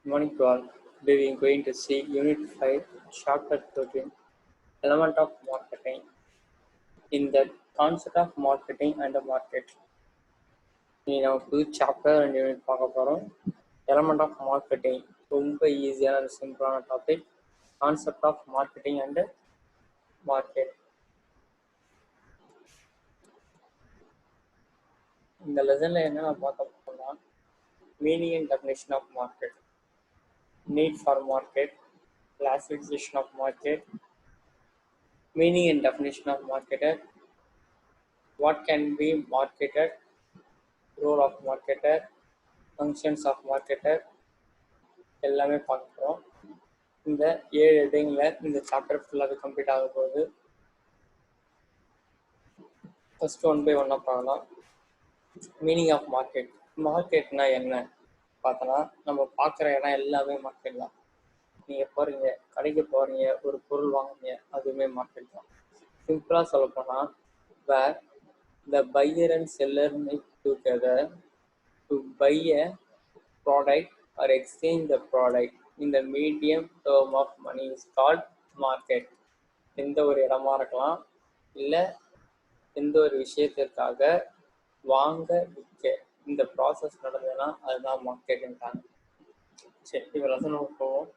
Morning to all. Today we are going to see Unit 5, Chapter 13, Element of Marketing. In the concept of marketing and the market. Now, two chapter and unit பார்க்க போறோம். Element of marketing. ரொம்ப ஈஸியான சிம்பிளான topic. Concept of marketing and market. இந்த லெசன்ல என்ன பார்க்க போறோம்னா meaning and definition of market, need for market, classification of market, meaning and definition of marketer, what can be marketed, role of marketer, functions of marketer எல்லாமே பார்க்குறோம். இந்த 7 ஹெட்டிங்கில் இந்த chapter ஃபுல்லாகவே complete ஆக போகுது. ஃபர்ஸ்ட் ஒன் பை ஒன்னாக பார்க்கலாம். Meaning of market. மார்க்கெட்னா என்ன பார்த்தோன்னா நம்ம பார்க்குற இடம் எல்லாமே மார்க்கெட் தான். நீங்கள் போகிறீங்க, கடைக்கு போகிறீங்க, ஒரு பொருள் வாங்குறீங்க, அதுவுமே மார்க்கெட் தான். சிம்பிளாக சொல்லப்போனால் வேர் the buyer and seller meet together to buy a product or exchange the product in the medium term of money is called market. எந்த ஒரு இடமா இருக்கலாம், இல்லை எந்த ஒரு விஷயத்திற்காக வாங்க விற்க இந்த ப்ராசஸ் நடந்ததுன்னா அதுதான் மார்க்கெட்டுன்றாங்க. சரி, இப்போ லெசன் போவோம்.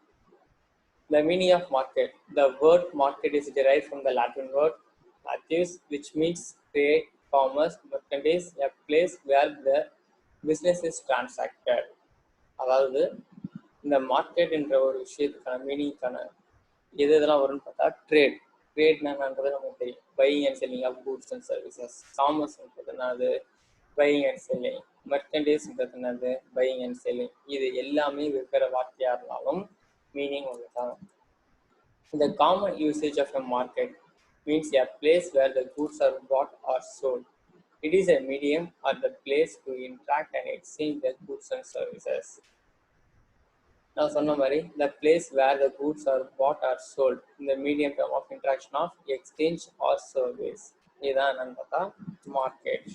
The meaning of market. The word market is derived from the Latin word Marcus, which means trade, commerce, merchandise, a place where the business is transacted. அதாவது இந்த மார்க்கெட் என்ற ஒரு விஷயத்துக்கான மீனிங்கான இதெல்லாம் வரும்னு பார்த்தா ட்ரேட் என்னன்றது நமக்கு தெரியும். Buying and selling of goods and services. காமர்ஸ்ன்றது என்னது? Buying and selling. மெர்கண்டைஸ்ன்றது என்னது? Buying and selling. இது எல்லாமே வெவ்வேறு வார்த்தையா இருந்தாலும் meaning of the The common usage of a market means a place where the goods are bought or sold. It is a medium or the place to interact and exchange the goods and services. Now, the place where the goods are bought or sold in the medium term of interaction of exchange or service. This is market.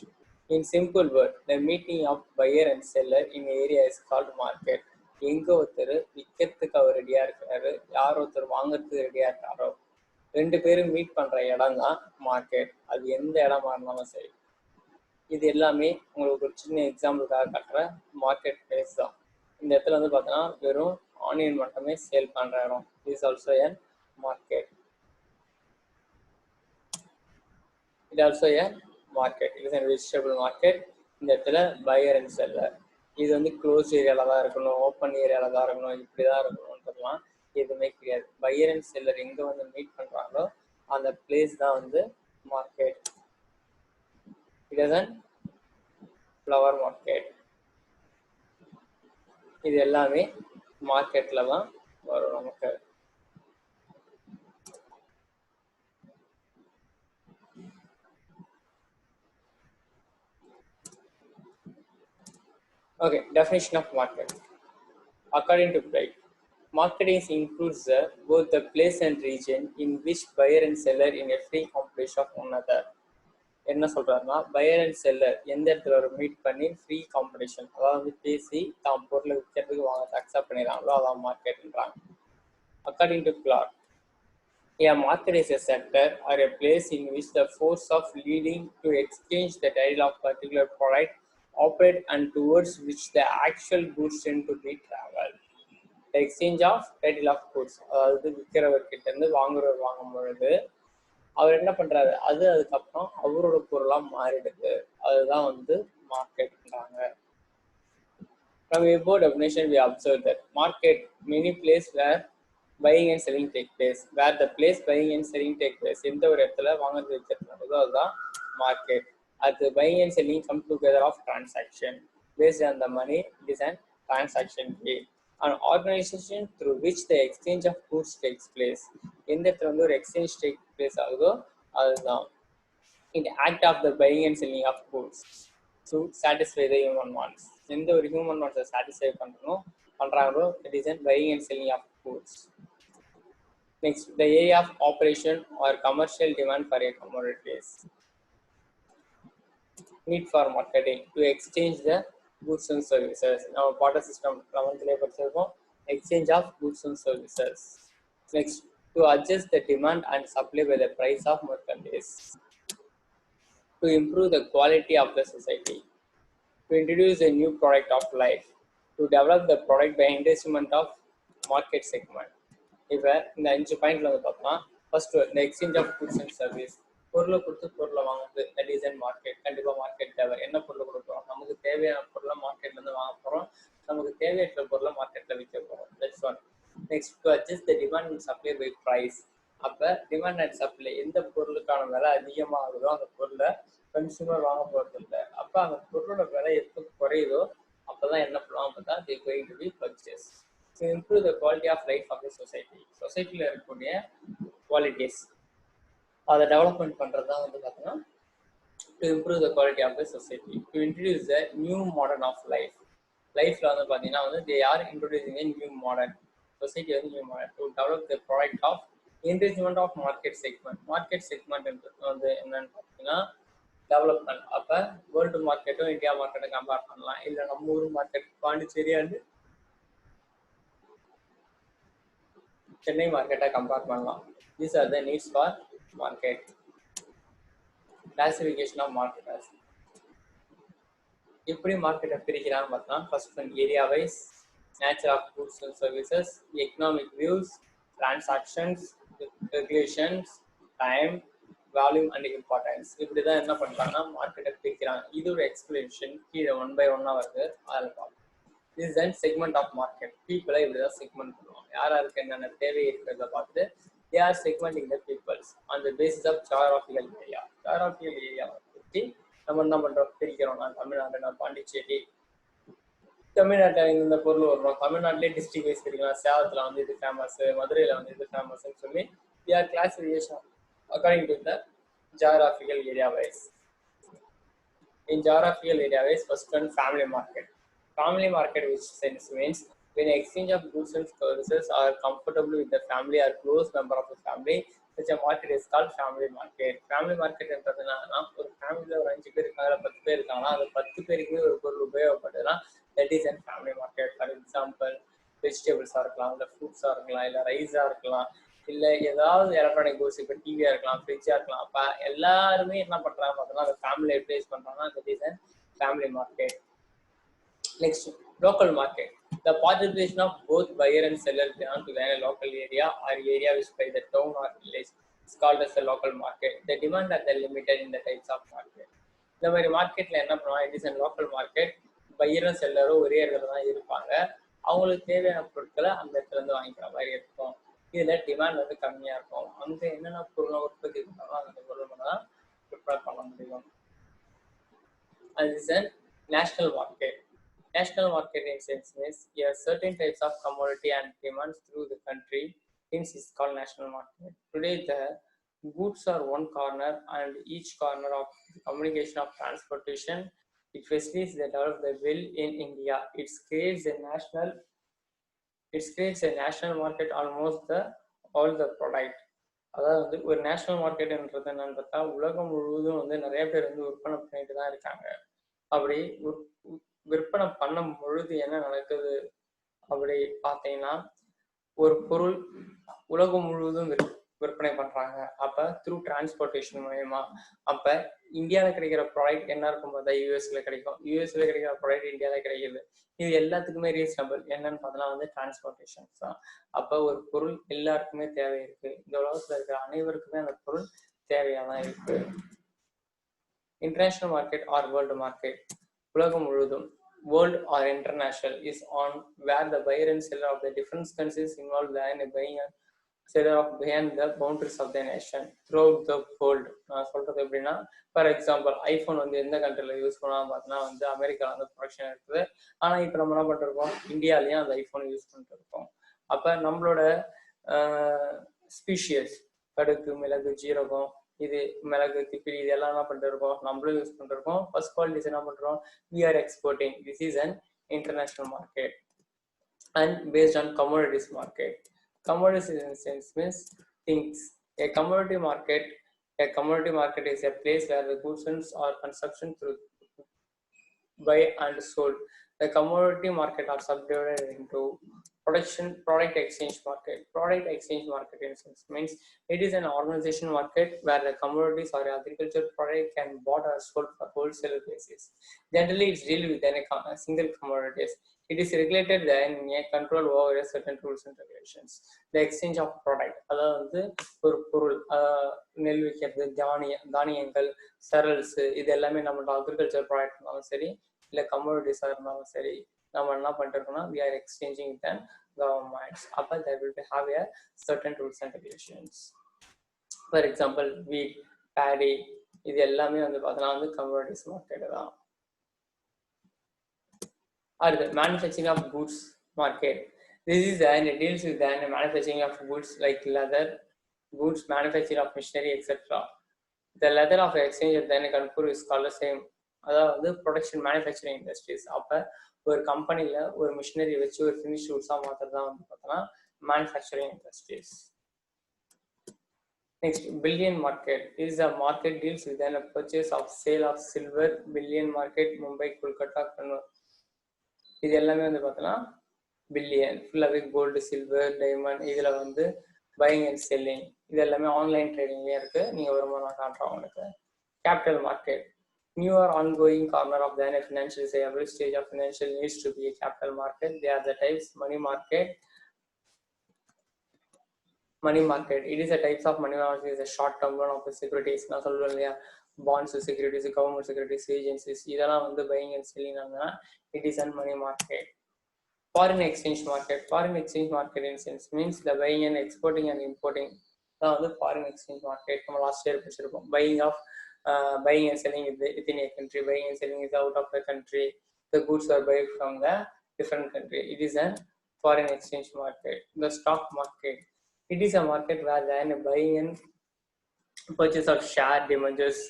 In simple words, the meeting of buyer and seller in area is called market. எங்கே ஒருத்தர் விற்கிறதுக்கு அவர் ரெடியாக இருக்கிறாரு, யார் ஒருத்தர் வாங்கிறதுக்கு ரெடியாக இருக்காரோ, ரெண்டு பேரும் மீட் பண்ணுற இடம் தான் மார்க்கெட். அது எந்த இடமா இருந்தாலும் சரி. இது எல்லாமே உங்களுக்கு ஒரு சின்ன எக்ஸாம்பிளுக்காக காட்டுற மார்க்கெட் பிளேஸ் தான். இந்த இடத்துல வந்து பார்த்தோன்னா வெறும் ஆனியன் மட்டுமே சேல் பண்ணுற இடம். Is also a market. It also a market. It is a vegetable market. இந்த இடத்துல பையர் அண்ட் செல்லர். இது வந்து க்ளோஸ் ஏரியாவில் தான் இருக்கணும், ஓப்பன் ஏரியாவில் தான் இருக்கணும், இப்படி தான் இருக்கணும்ன்றதுலாம் எதுவுமே கிடையாது. பையர் அண்ட் செல்லர் எங்கே வந்து மீட் பண்ணுறாங்களோ அந்த பிளேஸ் தான் வந்து market. It is an flower market. இது எல்லாமே மார்க்கெட்டில் தான் வரும் நமக்கு. Okay, definition of market. According to Bright, marketing includes both the place and region in which buyer and seller in a free competition of one another. என்ன சொல்றாருன்னா, pier and seller எந்த இடத்துல ஒரு மீட் பண்ணி ஃப்ரீ காம்படிஷன், அதாவது பேசி தான் பொருளை விற்கிறதுக்கு வாங்க அக்செப்ட் பண்ணிடுறாங்களோ அதான் மார்க்கெட்ன்றாங்க. According to Clark, a market is a sector or a place in which the force of leading to exchange the title of particular product operate and towards which the actual goods tend to be traveled. The exchange of title of goods, அதாவது விற்கிறவர்கிட்ட இருந்து வாங்குறவர் வாங்கும் பொழுது அவர் என்ன பண்றாரு, அது அதுக்கப்புறம் அவரோட பொருளாக மாறிடுது. அதுதான் வந்து மார்க்கெட்ன்றாங்க. From above definition, we observe that market many place where buying and selling take place. Where the place buying and selling take place, எந்த ஒரு இடத்துல வாங்குறது விற்கிறது அதுதான் மார்க்கெட். அது buying and selling come together of transaction based on the money. It is an transaction fee. An organization through which the exchange of goods takes place. எந்த இடத்துல வந்து ஒரு எக்ஸ்சேஞ்ச் டேக் பிளேஸ் ஆகுதோ அதுதான். In the act of the buying and selling of goods to satisfy the human wants. எந்த ஒரு human வாண்ட்ஸை satisfy பண்ணுறாங்களோ it is an buying and selling of goods. Next, the area of operation or commercial demand for a commodities. Need for marketing to exchange the goods and services. நம்ம barter system 11th படிச்சிருக்கோம். exchange of goods and services. Next, to adjust the demand and supply by the price of merchandise. To improve the quality of the society. To introduce a new product of life. To develop the product by investment of market segment. இப்போ இந்த 5 பாயிண்ட்ல வந்து பார்த்தோம்னா first இந்த exchange of goods and service, பொருளை கொடுத்து பொருளை வாங்குறது, தட் இஸ் அண்ட் மார்க்கெட். கண்டிப்பாக மார்க்கெட் தேவை. என்ன பொருளை கொடுக்குறோம், நமக்கு தேவையான பொருளை மார்க்கெட்லேருந்து வாங்க போகிறோம், நமக்கு தேவையற்ற பொருளை மார்க்கெட்டில் விற்க போகிறோம். That's one. Next, to adjust the demand and supply by price. அப்போ டிமாண்ட் அண்ட் சப்ளை, எந்த பொருளுக்கான விலை அதிகமாகுதோ அந்த பொருளை கன்சூமர் வாங்க போகிறது இல்லை. அப்போ அந்த பொருளோட விலை எப்போ குறையுதோ அப்போ தான் என்ன பண்ணுவாங்க பார்த்தா they going to be purchase. To improve the quality of life of the society. சொசைட்டியில் இருக்கக்கூடிய குவாலிட்டிஸ் அதை டெவலப்மெண்ட் பண்ணுறது தான் வந்து பார்த்தீங்கன்னா to improve the quality of the society. To introduce the new modern of life. லைஃப்பில் வந்து பார்த்தீங்கன்னா வந்து they are introducing a new modern. Society வந்து new modern. To develop the product of enrichment of market segment. Market segment வந்து என்னன்னு பார்த்தீங்கன்னா development. அப்போ world மார்க்கெட்டும் இந்தியா மார்க்கெட்டும் கம்பேர் பண்ணலாம், இல்லை நம்ம ஊர் மார்க்கெட் பாண்டிச்சேரியாண்டு சென்னை மார்க்கெட்டை கம்பேர் பண்ணலாம். These are the needs for market. Classification of market. எப்படி மார்க்கெட்டை பிரிக்கிறான்னு பார்த்தோம்னா first one area wise, nature of goods and services, economic views, transactions, regulations, time, volume and importance. இப்படி தான் என்ன பண்ணுறாங்கன்னா மார்க்கெட்டை பிரிக்கிறாங்க. இதோட எக்ஸ்பிளேஷன் கீழே 1 by 1 வருது, அதில் பார்ப்போம். This is then segment of market. People இப்படி தான் செக்மெண்ட் பண்ணுவாங்க. யாருக்கு என்னென்ன தேவை இருக்கிறத பார்த்து they are segmenting the peoples on the basis of geographical area. Geographical area பற்றி நம்ம என்ன பண்ணுறோம், பிரிக்கிறோம். நான் தமிழ்நாடு, நான் பாண்டிச்சேரி, தமிழ்நாட்டில் இந்த பொருள் வரும். தமிழ்நாட்டிலே டிஸ்ட்ரிக்ட் வைஸ் பிரிக்கலாம். சேலத்தில் வந்து இது ஃபேமஸ், மதுரையில் வந்து இது ஃபேமஸ்ன்னு சொல்லி they are classification according to the geographical area wise. In geographical area wise, first one family market. Family market, which sense means when exchange of goods and services are comfortable with the family or close member of the family, such a market is called family market. Family market என்றதுனா ஒரு ஃபேமிலியில் ஒரு 5 பேர் இருக்காங்க, 10 பேர் இருக்காங்கன்னா அது 10 பேருக்குமே ஒரு பொருள் உபயோகப்படுதுன்னா that is a family market. For example, வெஜிடபிள்ஸாக இருக்கலாம், இல்லை ஃப்ரூட்ஸாக இருக்கலாம், இல்லை ரைஸாக இருக்கலாம், இல்லை ஏதாவது எலக்ட்ரானிக் கூட்ஸ், இப்போ டிவியாக இருக்கலாம், ஃப்ரிட்ஜாக இருக்கலாம். அப்போ எல்லாருமே என்ன பண்ணுறாங்க பார்த்தோம்னா அந்த ஃபேமிலியை யூட்டிலைஸ் பண்ணுறாங்கன்னா that is a family market. Next, local market. The participation of both buyer and seller belong to a local area or area which by the town or village is called as a local market. The demand are limited in the types of market. இந்த மாதிரி மார்க்கெட்ல என்ன பண்ணுவாங்க, it is a local market. பையரும் செல்லரும் ஒரே இடத்துல தான் இருப்பாங்க. அவங்களுக்கு தேவையான பொருட்களை அந்த இடத்துல இருந்து வாங்கிக்கிற மாதிரி இருக்கும். இதுல டிமாண்ட் வந்து கம்மியா இருக்கும். அங்க என்னென்ன பொருளை உற்பத்தி பண்ணாலும் அந்த பொருள் தான் ப்ரிப்பேர் பண்ண முடியும். அது is a national market. National market in sense means certain types of commodity and demands through the country, hence is called national market. Today the goods are one corner and each corner of the communication of transportation, it facilitates the development of the will in India. It creates a national market almost the all the product. அதாவது வந்து ஒரு national மார்க்கெட்ன்றது என்னன்னு பார்த்தா உலகம் முழுவதும் வந்து நிறைய பேர் வந்து விற்பனை பண்ணிட்டு தான் இருக்காங்க. அப்படி விற்பனை பண்ணும் பொழுது என்ன நடக்குது அப்படி பார்த்தீங்கன்னா ஒரு பொருள் உலகம் முழுவதும் விற்பனை பண்றாங்க. அப்ப த்ரூ டிரான்ஸ்போர்ட்டேஷன் மூலயமா அப்ப இந்தியாவில் கிடைக்கிற ப்ராடக்ட் என்ன இருக்கும் பார்த்தா யூஎஸ்ல கிடைக்கும், யூஎஸ்ல கிடைக்கிற ப்ராடக்ட் இந்தியாவில் கிடைக்குது. இது எல்லாத்துக்குமே ரீசனபிள். என்னன்னு பார்த்தோம்னா வந்து டிரான்ஸ்போர்ட்டேஷன் தான். அப்ப ஒரு பொருள் எல்லாருக்குமே தேவை இருக்கு. இந்த உலகத்துல இருக்கிற அனைவருக்குமே அந்த பொருள் தேவையாதான் இருக்கு. International market R world market. உலகம் முழுவதும் world or international is on where the buyer and seller of the different countries involved in buying and seller of beyond the boundaries of the nation throughout the world. நான் சொல்றது எப்படின்னா for example iPhone வந்து எந்த கண்ட்ரில use பண்ணலாம் பார்த்தோன்னா வந்து அமெரிக்காவில் வந்து ப்ரொடக்ஷன் இருக்குது. ஆனால் இப்போ நம்ம என்ன பண்ணிருக்கோம், இந்தியாலையும் அந்த ஐஃபோன் யூஸ் பண்ணிட்டு இருக்கோம். அப்போ நம்மளோட ஸ்பீஷியஸ் கடுகு, மிளகு, ஜீரகம், இது மிளகு, திப்பிலி, இதெல்லாம் என்ன பண்ணிட்டு இருக்கோம், நம்மளும் யூஸ் பண்ணிருக்கோம். ஃபர்ஸ்ட் குவாலிட்டிஸ் என்ன பண்றோம், we are exporting. This is an international market and based on commodities market. Commodities in sense means things. A commodity market is a place where the goods are consumption through buy and sold. The commodity market are subdivided into product exchange market. Product exchange market in sense means it is an organization market where the commodities or agriculture product can bought or sold for wholesale basis. Generally it's deal with a single commodities. It is regulated then a control over a certain rules and regulations. The exchange of product, அதாவது வந்து ஒரு பொருள், நெல் விற்கிறது, தானியங்கள், சரல்ஸ், இது எல்லாமே நம்மளோட அக்ரிகல்ச்சர் ப்ராடக்ட் இருந்தாலும் சரி இல்லை கமோடிட்டிஸாக இருந்தாலும் சரி, நம்ம என்ன பண்ணிட்டு இருக்கோம்னா we are exchanging with governments. அப்போ there will have a certain rules and regulations. For example wheat, paddy, இது எல்லாமே வந்து பார்த்தோன்னா வந்து கமோடிட்டிஸ் மார்க்கெட் தான். அடுத்து manufacturing of goods market. This is and it deals with the manufacturing of goods like leather goods, manufacturing of machinery, etc. The leather of exchange then Kanpur is called the same. அதாவது production manufacturing industries. அப்போ ஒரு கம்பெனியில் ஒரு machinery வச்சு ஒரு finish குட்ஸாக மாற்றுறது தான் வந்து பார்த்தோன்னா manufacturing industries. Next, bullion market is a market deals with a purchase of sale of silver. Bullion market, Mumbai, Kolkata, Kannur. இது எல்லாமே வந்து பார்த்தோன்னா பில்லியன், ஃபுல்லாகவே கோல்டு, சில்வர், டைமண்ட், இதில் வந்து பையிங் அண்ட் செல்லிங், இது எல்லாமே ஆன்லைன் ட்ரேடிங்லேயே இருக்குது. நீங்கள் வருமானம் காட்டுறோம் உங்களுக்கு. Capital market, new or ongoing corner of the financial, say every stage of financial needs to be a capital market. They are the types. Money market, it is a types of money market. Is a short term loan of the securities. நான் சொல்லுவேன் இல்லையா, bonds, securities, government securities, agencies, இதெல்லாம் வந்து buying and selling ஆனா it is a money market. Foreign exchange market, in sense means the buying and exporting and importing. தான் வந்து foreign exchange market. நம்ம last year படிச்சிருப்போம். Buying and selling within a country, buying and selling is out of the country. The goods are bought from the different country. It is a foreign exchange market. The stock market, it is a market where the buying and purchase of share, debentures,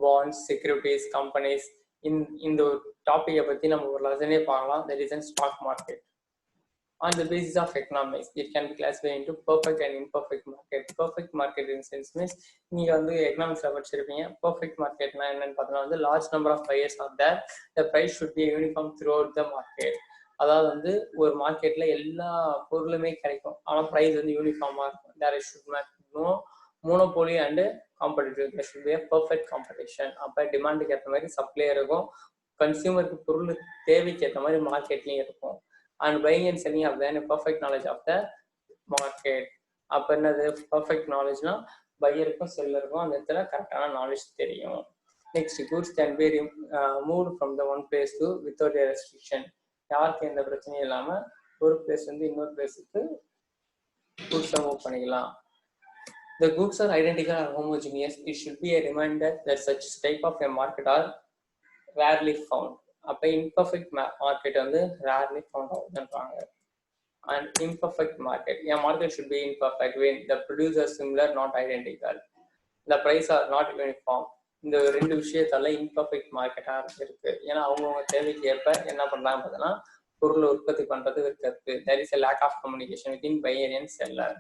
bonds, securities, companies. In the topic பத்தி நம்ம ஒரு லெசனே பார்க்கலாம். That is a stock market. On the basis of economics, it can be classified into perfect and imperfect market. Perfect market in sense means நீங்க வந்து எக்கனாமிக்ஸ்ல படிச்சிருப்பீங்க. Perfect marketனா என்னன்னு பார்த்தோம்னா வந்து large number of buyers are there. The price should be uniform throughout the market. அதாவது வந்து ஒரு மார்க்கெட்ல எல்லா பொருளுமே கிடைக்கும், ஆனால் ப்ரைஸ் வந்து யூனிஃபார்மா இருக்கும். There should no monopoly and competitive. There should be a perfect competition. அப்போ டிமாண்டுக்கு ஏற்ற மாதிரி சப்ளை இருக்கும், கன்சியூமருக்கு பொருள் தேவைக்கு ஏற்ற மாதிரி மார்க்கெட்லையும் இருக்கும். And buying and selling have then a perfect knowledge of the market. அப்போ என்னது perfect knowledgeனா பையருக்கும் செல்லருக்கும் அந்த இடத்துல கரெக்டான நாலேஜ் தெரியும். Next, goods can be moved from the one place to without a restriction. யாருக்கு எந்த பிரச்சனையும் இல்லாமல் ஒரு பிளேஸ் வந்து இன்னொரு பிளேஸுக்கு goods-ஐ மூவ் பண்ணிக்கலாம். The goods are identical and homogeneous. It should be a reminder that such type of a market are rarely found. அப்போ imperfect market வந்து ரேர்லி ஃபவுண்ட் ஆகுதுன்றாங்க. And imperfect market, an market should be imperfect when the producers similar not identical, the price are not uniform. இந்த ரெண்டு விஷயத்தால imperfect மார்க்கெட்டாக இருக்கு. ஏன்னா அவங்கவுங்க தேவைக்கு ஏற்ப என்ன பண்றாங்க பார்த்தீங்கன்னா பொருளை உற்பத்தி பண்றது இருக்கிறது. There is a lack of communication within buyer and seller.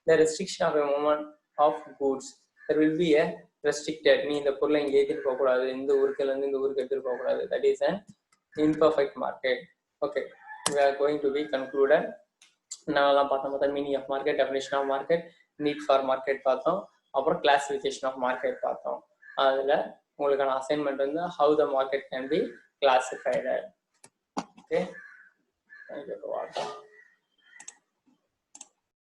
The restriction of a movement of goods, there will be a restricted, நீ இந்த பொருளை இங்கே ஏற்றிட்டு போகக்கூடாது, இந்த ஊருக்குல இருந்து இந்த ஊருக்கு எடுத்துட்டு போகக்கூடாது. That is an imperfect market. Okay, we are going to be concluded. நான்லாம் பார்த்தோம் meaning of market, definition of market, need for market பார்த்தோம், அப்புறம் கிளாசிஃபிகேஷன் ஆஃப் மார்க்கெட் பார்த்தோம். அதில் உங்களுக்கான அசைன்மெண்ட் வந்து how the market can be classified. Okay, thank you for வாட்சிங்.